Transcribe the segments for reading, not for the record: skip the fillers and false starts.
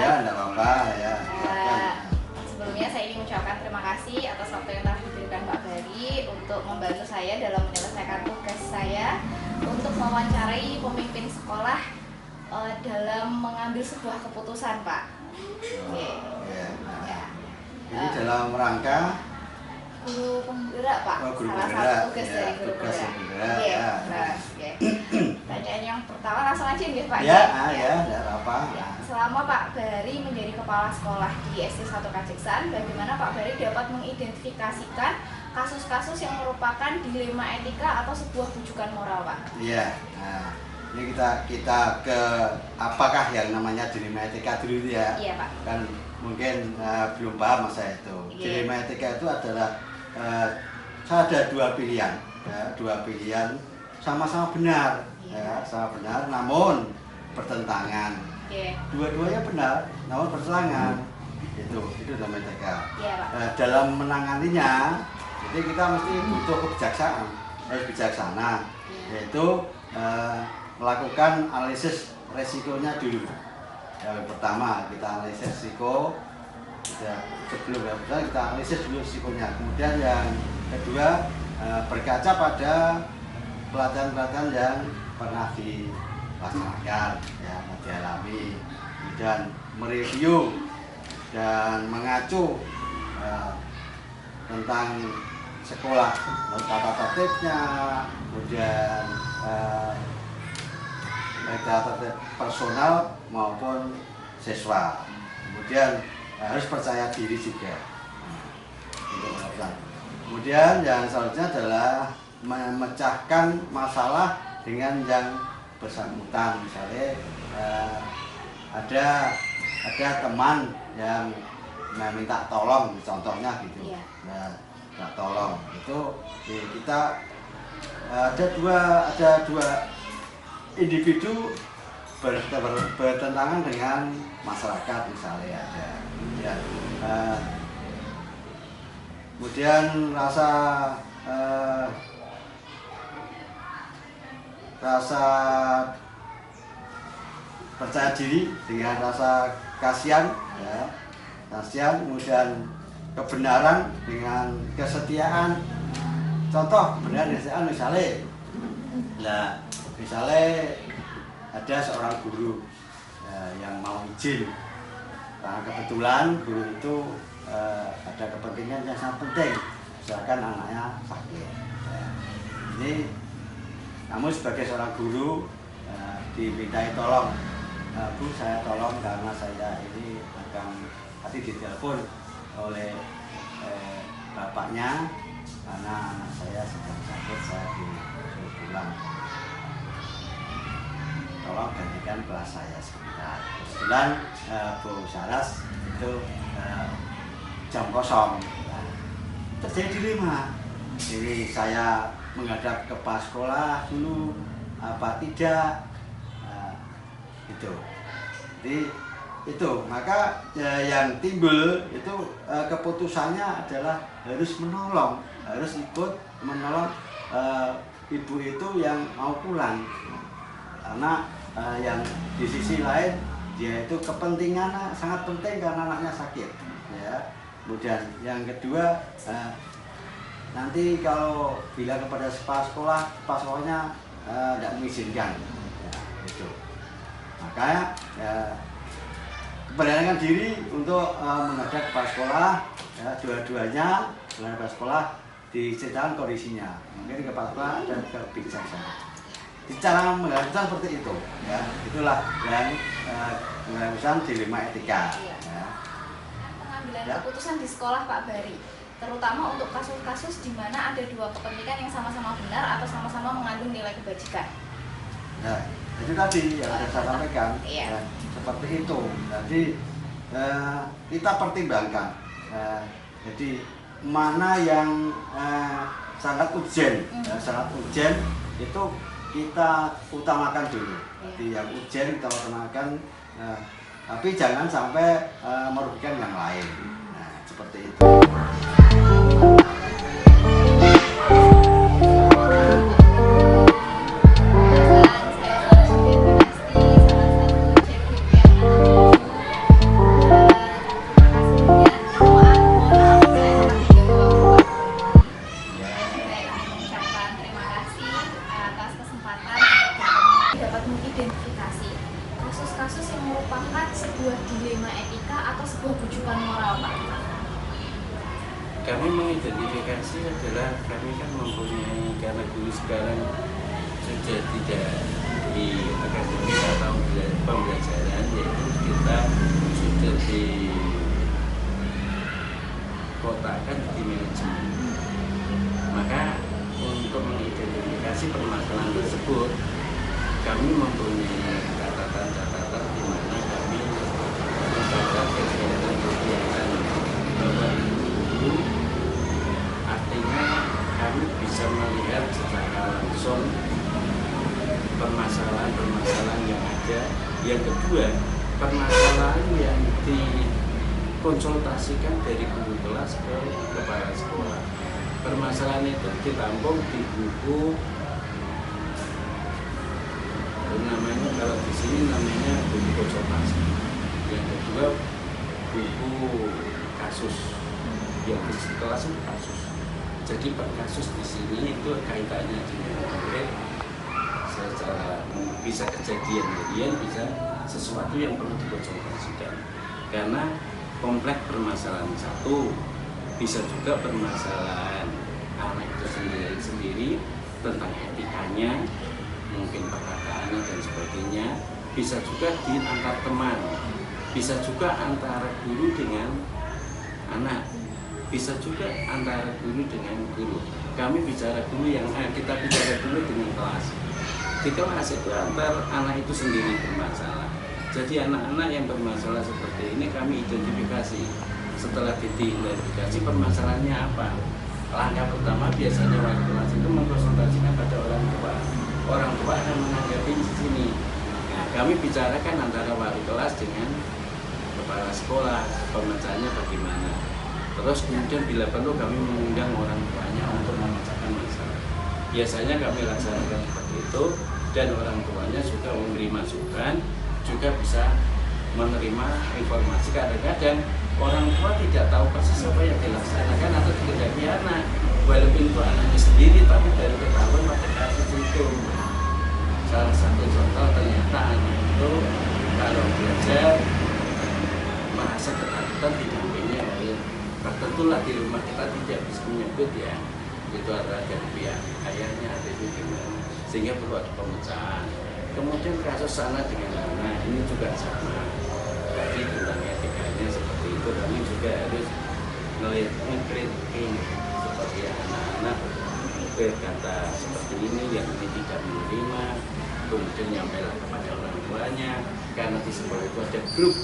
Ya, enggak apa-apa ya. Sebelumnya saya ingin mengucapkan terima kasih atas waktu yang telah diberikan Pak Bari untuk membantu saya dalam menyelesaikan tugas saya untuk mewawancarai pemimpin sekolah dalam mengambil sebuah keputusan, Pak. Ini dalam rangka guru penggerak, Pak. guru Salah penggerak, satu tugas dari guru tugas penggerak. penggerak, Pertanyaan yang pertama langsung aja nih, Pak. Ya, enggak apa-apa. Selama Pak Bari menjadi kepala sekolah di SD 1 Kajeksan, bagaimana Pak Bari dapat mengidentifikasikan kasus-kasus yang merupakan dilema etika atau sebuah bujukan moral, Pak? Iya. Nah, ini kita ke apakah yang namanya dilema etika dulu ya? Iya, Pak. Kan mungkin belum paham masa itu. Iya. Dilema etika itu adalah saya ada dua pilihan, sama-sama benar, sama benar, namun bertentangan. Dua-duanya benar, namun berselangan. Itu dilema etika. Iya, Pak. Dalam menanganinya, jadi kita mesti butuh kebijaksanaan, harus bijaksana, yaitu melakukan analisis resikonya dulu. Yang pertama kita analisis risiko, sebelum kita analisis dulu risikonya. Kemudian yang kedua berkaca pada pelatihan-pelatihan yang pernah dilaksanakan, yang dialami, dan mereview dan mengacu tentang sekolah, tata tertibnya, kemudian tata tertib personal maupun siswa. Kemudian harus percaya diri juga. Kemudian yang selanjutnya adalah memecahkan masalah dengan yang bersangkutan. Misalnya ada teman yang meminta tolong, contohnya gitu. Nah, tolong itu kita ada dua individu bertentangan dengan masyarakat misalnya ada. Kemudian rasa percaya diri dengan rasa kasihan, kemudian kebenaran dengan kesetiaan. Contoh benar kesetiaan misalnya ada seorang guru yang mau izin, karena kebetulan guru itu ada kepentingan yang sangat penting, misalkan anaknya sakit. Ini namun sebagai seorang guru dimintai tolong, Bu, saya tolong karena saya ini akan tadi ditelepon oleh bapaknya karena anak saya sedang sakit, saya disuruh pulang. Tolong gantikan kelas saya sebentar. Kebetulan Bu Saras itu jam kosong. Terjadi dilema. Ini saya menghadap ke kepala sekolah dulu apa tidak? Gitu. Jadi itu maka yang timbul itu keputusannya adalah harus menolong, harus ikut menolong ibu itu yang mau pulang, karena yang di sisi lain dia itu kepentingannya sangat penting karena anaknya sakit ya. Kemudian yang kedua nanti kalau bilang kepada kepala sekolahnya tidak mengizinkan ya, itu makanya beranikan diri untuk menghadap kepala sekolah, ya, dua-duanya menghadap kepala sekolah diceritakan kondisinya. Mungkin kepala sekolah dan kebijaksanaan. Cara menghadapi seperti itu, ya, itulah yang menghadapi dilema etika. Ya. Pengambilan keputusan di sekolah Pak Bari, terutama untuk kasus-kasus di mana ada dua kepentingan yang sama-sama benar atau sama-sama mengandung nilai kebajikan. Nah, itu tadi yang sudah saya sampaikan. Iya. Seperti itu. Jadi kita pertimbangkan. Jadi mana yang sangat urgent, sangat urgent itu kita utamakan dulu. Jadi yang urgent kita utamakan, tapi jangan sampai merugikan yang lain. Nah, seperti itu. dilema etika atau sebuah bujukan moral, Pak? Kami mengidentifikasi adalah kami kan mempunyai, karena guru sekarang sudah tidak di akademik atau pembelajaran, yaitu kita sudah dikotakkan di manajemen. Maka untuk mengidentifikasi permasalahan tersebut, kami mempunyai catatan-catatan di mana kami mencatat kegiatan-kegiatan bahwa itu artinya kami bisa melihat secara langsung permasalahan-permasalahan yang ada. Yang kedua, permasalahan yang dikonsultasikan dari guru kelas ke kepala sekolah. Permasalahan itu ditampung di buku, namanya kalau di sini namanya buku konsultasi. Yang kedua, buku kasus. Yang di kelas itu kasus. Jadi per kasus di sini itu kaitannya dengan konkret, secara bisa kejadian, bisa sesuatu yang perlu dikonsultasikan. Karena kompleks permasalahan satu, bisa juga permasalahan anak itu sendiri tentang etikanya, mungkin perkataannya dan sebagainya. Bisa juga di antar teman, bisa juga antara guru dengan anak, bisa juga antara guru dengan guru. Kami bicara dulu kita bicara dulu dengan kelas. Di kelas itu antar anak itu sendiri bermasalah. Jadi anak-anak yang bermasalah seperti ini kami identifikasi. Setelah diidentifikasi permasalahannya apa, langkah pertama biasanya wali kelas itu mengkonsultasikan pada orang tua. Orang tua akan menanggapi di sini. Nah, kami bicarakan antara wali kelas dengan kepala sekolah, pemecahannya bagaimana. Terus kemudian bila perlu kami mengundang orang tuanya untuk memecahkan masalah. Biasanya kami laksanakan seperti itu, dan orang tuanya juga memberi masukan, juga bisa menerima informasi. Kadang-kadang orang tua tidak tahu persis apa yang dilaksanakan atau dikehendaki anak, walaupun itu anaknya sendiri, tapi dari ketahuan pada kasus itu. Salah satu contoh, ternyata anak itu kalau belajar merasa ketakutan didampingi oleh tertentulah di rumah, kita tidak bisa menyebut ya, itu adalah dari pihak ayahnya atau itu gimana, sehingga perlu ada pemecahan. Kemudian kasus sana dengan anak ini juga sama, tadi tentang etikanya seperti itu. Kami juga harus mengkritik seperti anak-anak berkata seperti ini, yang ini tidak menerima, kemudian nyampailah kepada orang tuanya, karena di sekolah itu ada grup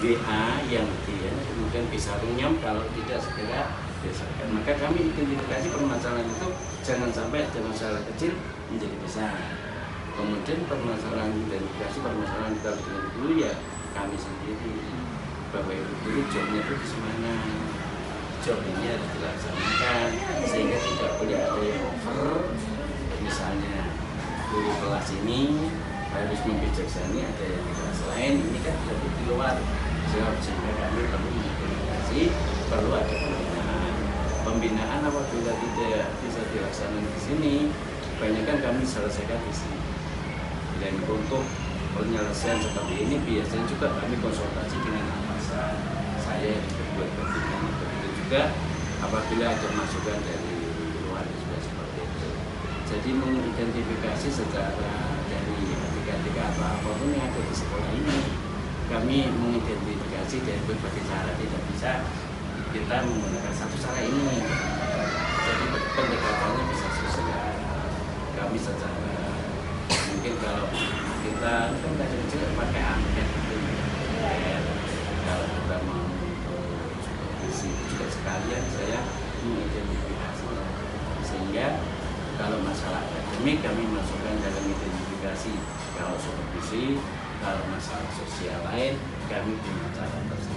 WA yang dia kemudian bisa runyam kalau tidak segera diselesaikan. Maka kami identifikasi permasalahan itu jangan sampai ada masalah kecil menjadi besar. Kemudian permasalahan identifikasi permasalahan kita dengan guru ya kami sendiri, bahwa itu guru jobnya itu di mana, job ini harus dilaksanakan sehingga tidak boleh ada yang over. Misalnya guru kelas ini harus membijaksani, ada yang kelas lain ini kan lebih di luar, sehingga kami perlu mengidentifikasi, perlu ada pembinaan apabila tidak bisa dilaksanakan di sini, kebanyakan kami selesaikan di sini. Dan untuk penyelesaian seperti ini biasanya juga kami konsultasi dengan atasan saya yang berbuat kepentingan. Begitu juga apabila ada masukan dari luar juga seperti itu. Jadi mengidentifikasi secara dari etika-etika atau apapun yang ada di sekolah ini, kami mengidentifikasi dari berbagai cara. Tidak bisa kita menggunakan satu cara ini. Jadi pendekatannya bisa sosial. Kami secara mungkin kalau kita kan kecil pakai angket gitu. Kalau kita mau supervisi juga sekalian saya mengidentifikasi, sehingga kalau masalah akademik kami masukkan dalam identifikasi, kalau supervisi, kalau masalah sosial lain kami punya cara tersendiri.